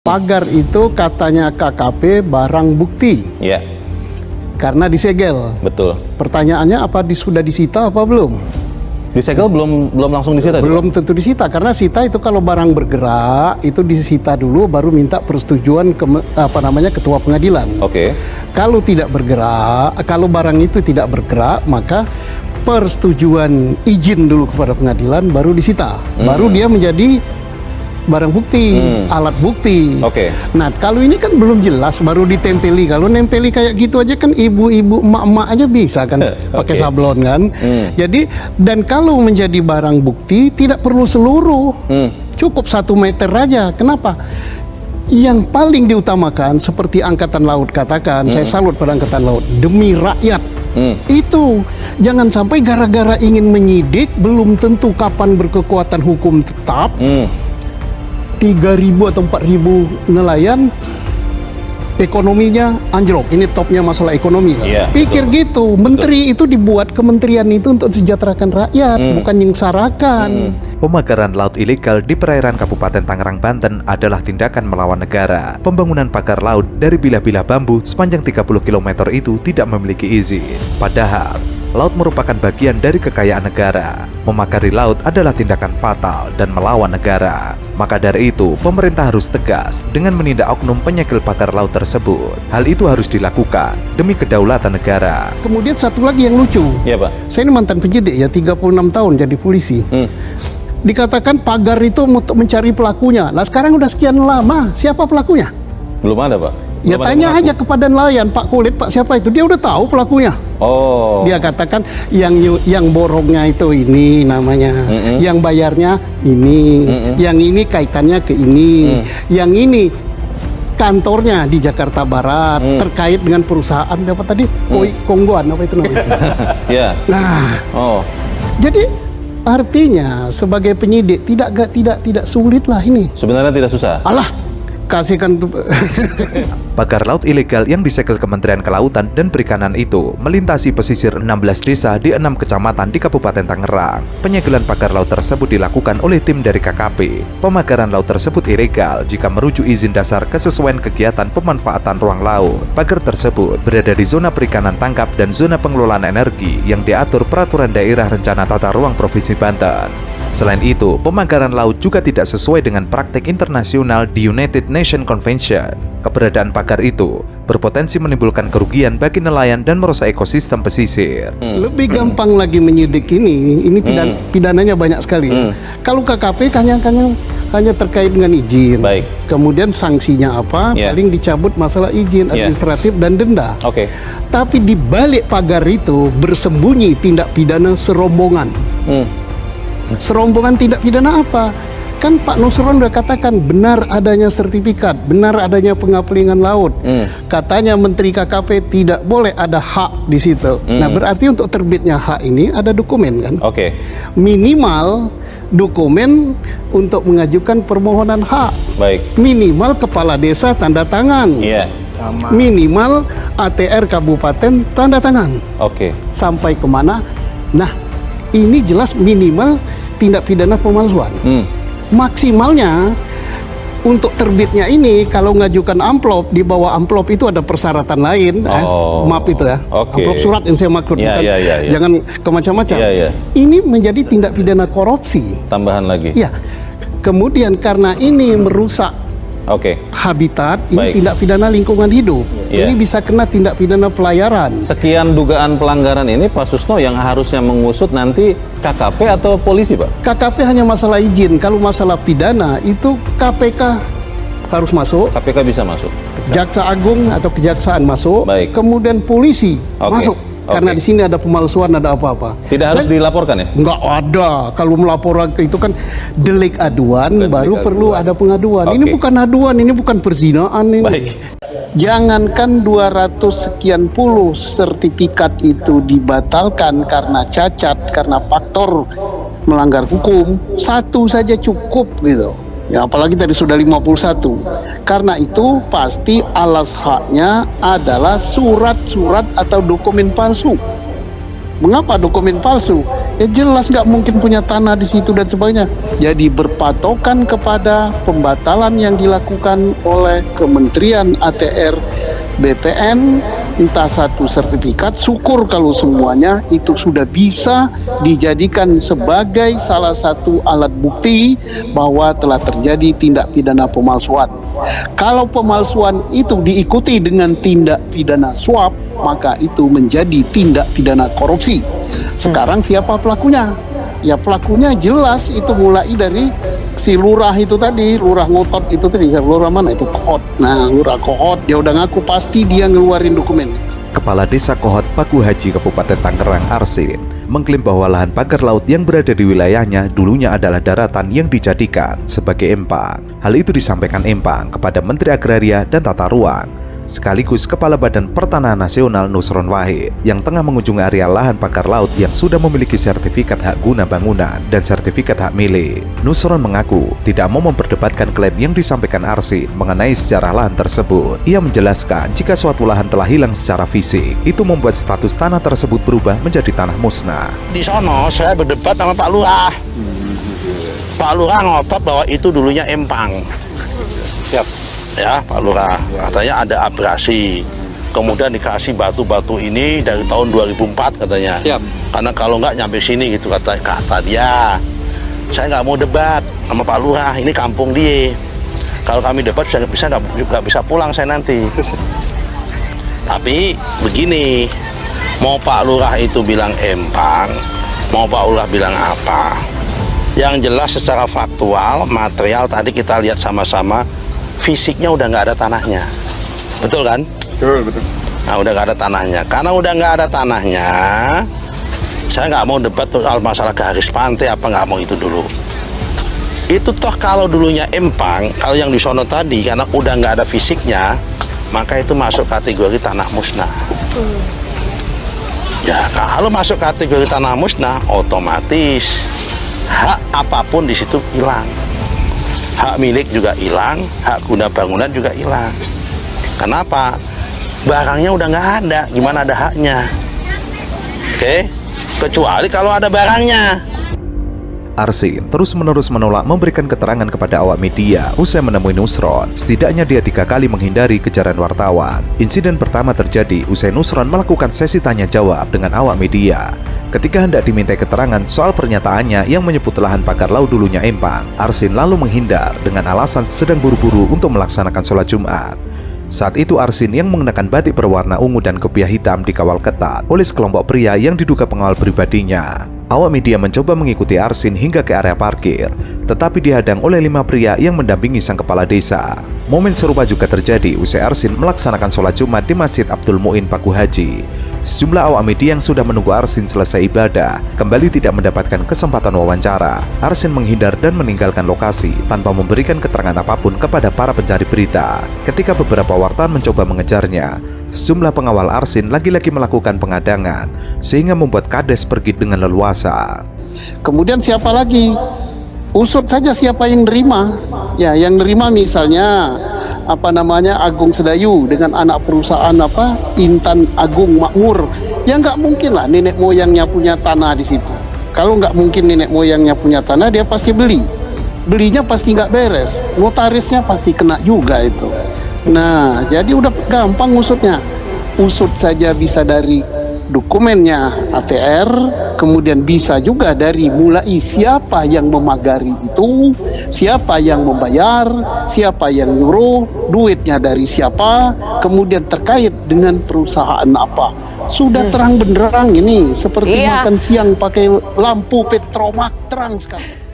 Pagar itu katanya KKP barang bukti. Ya. Karena disegel. Betul. Pertanyaannya apa sudah disita apa belum? Disegel belum langsung disita? Belum tentu disita, karena sita itu kalau barang bergerak itu disita dulu baru minta persetujuan ketua pengadilan. Oke. Kalau tidak bergerak, kalau barang itu tidak bergerak, maka persetujuan izin dulu kepada pengadilan baru disita. Baru dia menjadi barang bukti, alat bukti. Oke. Nah, kalau ini kan belum jelas, baru ditempeli. Kalau nempeli kayak gitu aja kan ibu-ibu, emak-emak aja bisa kan pakai sablon kan. Jadi, dan kalau menjadi barang bukti tidak perlu seluruh, cukup 1 meter aja. Kenapa? Yang paling diutamakan seperti Angkatan Laut katakan, saya salut pada Angkatan Laut, demi rakyat. Itu jangan sampai gara-gara ingin menyidik belum tentu kapan berkekuatan hukum tetap. 3.000 atau 4.000 nelayan ekonominya anjlok. Ini topnya masalah ekonomi kan? Yeah, pikir betul. gitu. Menteri itu dibuat kementerian itu untuk sejahterakan rakyat, bukan nyengsarakan. Pemagaran laut ilegal di perairan Kabupaten Tangerang, Banten adalah tindakan melawan negara. Pembangunan pagar laut dari bilah-bilah bambu sepanjang 30 km itu tidak memiliki izin. Padahal laut merupakan bagian dari kekayaan negara. Memagari laut adalah tindakan fatal dan melawan negara. Maka dari itu, pemerintah harus tegas dengan menindak oknum penyegel pagar laut tersebut. Hal itu harus dilakukan demi kedaulatan negara. Kemudian satu lagi yang lucu. Iya, Pak. Saya ini mantan penyidik ya, 36 tahun jadi polisi. Dikatakan pagar itu untuk mencari pelakunya. Nah, sekarang udah sekian lama, siapa pelakunya? Belum ada, Pak. Ya Belum ada tanya pelaku. aja kepada nelayan, Pak Kulit, Pak siapa itu? Dia udah tahu pelakunya. Oh. Dia katakan yang borongnya itu ini namanya, yang bayarnya ini, yang ini kaitannya ke ini, yang ini kantornya di Jakarta Barat terkait dengan perusahaan apa tadi? Kongguan apa itu namanya? Ya. Nah, Oh. jadi artinya sebagai penyidik tidak sulit lah ini. Sebenarnya tidak susah. Alah, kasihkan tuh. Pagar laut ilegal yang disegel Kementerian Kelautan dan Perikanan itu melintasi pesisir 16 desa di 6 kecamatan di Kabupaten Tangerang. Penyegelan pagar laut tersebut dilakukan oleh tim dari KKP. Pemagaran laut tersebut ilegal jika merujuk izin dasar kesesuaian kegiatan pemanfaatan ruang laut. Pagar tersebut berada di zona perikanan tangkap dan zona pengelolaan energi yang diatur Peraturan Daerah Rencana Tata Ruang Provinsi Banten. Selain itu, pemagaran laut juga tidak sesuai dengan praktik internasional di United Nations Convention. Keberadaan pagar itu berpotensi menimbulkan kerugian bagi nelayan dan merusak ekosistem pesisir. Lebih gampang lagi menyidik ini pidananya banyak sekali. Kalau KKP hanya terkait dengan izin. Baik. Kemudian sanksinya apa? Yeah. Paling dicabut masalah izin administratif dan denda. Oke. Tapi di balik pagar itu bersembunyi tindak pidana serombongan. Serombongan tindak pidana apa? Kan Pak Nusron udah katakan benar adanya sertifikat, benar adanya pengapelingan laut. Katanya Menteri KKP tidak boleh ada hak di situ. Nah, berarti untuk terbitnya hak ini ada dokumen kan? Oke. Minimal dokumen untuk mengajukan permohonan hak. Baik. Minimal kepala desa tanda tangan. Iya. Minimal ATR kabupaten tanda tangan. Oke. Sampai kemana? Nah, ini jelas minimal tindak pidana pemalsuan. Maksimalnya untuk terbitnya ini kalau ngajukan amplop, di bawah amplop itu ada persyaratan lain. Maaf itu ya. Oke. Amplop surat yang saya maksud, Ya, bukan. ya, ya, ya. Jangan ke macam-macam. Ya, ya. Ini menjadi tindak pidana korupsi. Tambahan lagi. Ya. Kemudian karena ini merusak Oke. habitat, ini Baik. tindak pidana lingkungan hidup. Ya. Ini bisa kena tindak pidana pelayaran. Sekian dugaan pelanggaran ini, Pak Susno, yang harusnya mengusut nanti KKP atau polisi, Pak? KKP hanya masalah izin. Kalau masalah pidana itu KPK harus masuk, KPK bisa masuk. Jaksa Agung atau Kejaksaan masuk, Baik. kemudian polisi Oke. masuk. Karena di sini ada pemalsuan, ada apa-apa. Tidak harus dilaporkan ya? Nggak ada. Kalau melaporkan itu kan delik aduan, Bukan baru delik perlu aduan. ada pengaduan. Ini Oke. bukan aduan, ini bukan perzinaan ini. Baik. Jangankan 200 sekian puluh sertifikat itu dibatalkan karena cacat, karena faktor melanggar hukum, satu saja cukup gitu. Ya, apalagi tadi sudah 51. Karena itu pasti alas haknya adalah surat-surat atau dokumen palsu. Mengapa dokumen palsu? Ya jelas nggak mungkin punya tanah di situ dan sebagainya. Jadi berpatokan kepada pembatalan yang dilakukan oleh Kementerian ATR BPN, entah satu sertifikat, syukur kalau semuanya itu sudah bisa dijadikan sebagai salah satu alat bukti bahwa telah terjadi tindak pidana pemalsuan. Kalau pemalsuan itu diikuti dengan tindak pidana suap, maka itu menjadi tindak pidana korupsi. Sekarang siapa pelakunya? Ya pelakunya jelas itu mulai dari si lurah itu tadi, lurah ngotot itu tadi, lurah mana itu Kohot. Nah, lurah Kohot dia udah ngaku pasti dia ngeluarin dokumen. Kepala Desa Kohot Paku Haji Kabupaten Tangerang Arsin mengklaim bahwa lahan pagar laut yang berada di wilayahnya dulunya adalah daratan yang dijadikan sebagai empang. Hal itu disampaikan Empang kepada Menteri Agraria dan Tata Ruang sekaligus Kepala Badan Pertanahan Nasional Nusron Wahid yang tengah mengunjungi area lahan pagar laut yang sudah memiliki sertifikat hak guna bangunan dan sertifikat hak milik. Nusron mengaku tidak mau memperdebatkan klaim yang disampaikan Arsin mengenai sejarah lahan tersebut. Ia menjelaskan jika suatu lahan telah hilang secara fisik, itu membuat status tanah tersebut berubah menjadi tanah musnah. Di sono saya berdebat sama Pak Lurah. Pak Lurah ngotot bahwa itu dulunya empang. Siap. Ya, Pak Lurah, katanya ada abrasi, kemudian dikasih batu-batu ini dari tahun 2004 katanya. Siap. Karena kalau nggak nyampe sini gitu kata dia. Saya nggak mau debat sama Pak Lurah, ini kampung dia. Kalau kami debat nggak bisa pulang saya nanti. Tapi begini, mau Pak Lurah itu bilang empang, mau Pak Lurah bilang apa, yang jelas secara faktual, material tadi kita lihat sama-sama, fisiknya udah nggak ada tanahnya, betul kan? Betul, betul. Nah, udah nggak ada tanahnya. Karena udah nggak ada tanahnya, saya nggak mau debat soal masalah garis pantai apa nggak mau itu dulu. Itu toh kalau dulunya empang, kalau yang di sono tadi karena udah nggak ada fisiknya, maka itu masuk kategori tanah musnah. Ya kalau masuk kategori tanah musnah, otomatis hak apapun di situ hilang. Hak milik juga hilang, hak guna bangunan juga hilang. Kenapa? Barangnya udah nggak ada, gimana ada haknya? Oke? Kecuali kalau ada barangnya. Arsin terus-menerus menolak memberikan keterangan kepada awak media usai menemui Nusron. Setidaknya dia 3 kali menghindari kejaran wartawan. Insiden pertama terjadi usai Nusron melakukan sesi tanya-jawab dengan awak media. Ketika hendak dimintai keterangan soal pernyataannya yang menyebut lahan pagar laut dulunya empang, Arsin lalu menghindar dengan alasan sedang buru-buru untuk melaksanakan sholat Jumat. Saat itu Arsin yang mengenakan batik berwarna ungu dan kopiah hitam dikawal ketat oleh sekelompok pria yang diduga pengawal pribadinya. Awak media mencoba mengikuti Arsin hingga ke area parkir, tetapi dihadang oleh 5 pria yang mendampingi sang kepala desa. Momen serupa juga terjadi usai Arsin melaksanakan sholat Jumat di Masjid Abdul Muin Paku Haji. Sejumlah awak media yang sudah menunggu Arsin selesai ibadah kembali tidak mendapatkan kesempatan wawancara. Arsin menghindar dan meninggalkan lokasi tanpa memberikan keterangan apapun kepada para pencari berita. Ketika beberapa wartawan mencoba mengejarnya, sejumlah pengawal Arsin lagi-lagi melakukan pengadangan sehingga membuat kades pergi dengan leluasa. Kemudian siapa lagi? Usut saja siapa yang nerima. Ya, yang nerima misalnya Agung Sedayu dengan anak perusahaan Intan Agung Makmur. Ya nggak mungkin lah nenek moyangnya punya tanah di situ. Kalau nggak mungkin nenek moyangnya punya tanah, dia pasti beli. Belinya pasti nggak beres. Notarisnya pasti kena juga itu. Nah, jadi udah gampang usutnya. Usut saja bisa dari dokumennya ATR, kemudian bisa juga dari mulai siapa yang memagari itu, siapa yang membayar, siapa yang nyuruh, duitnya dari siapa, kemudian terkait dengan perusahaan apa. Sudah terang benderang ini, seperti makan siang pakai lampu petromak, terang sekali.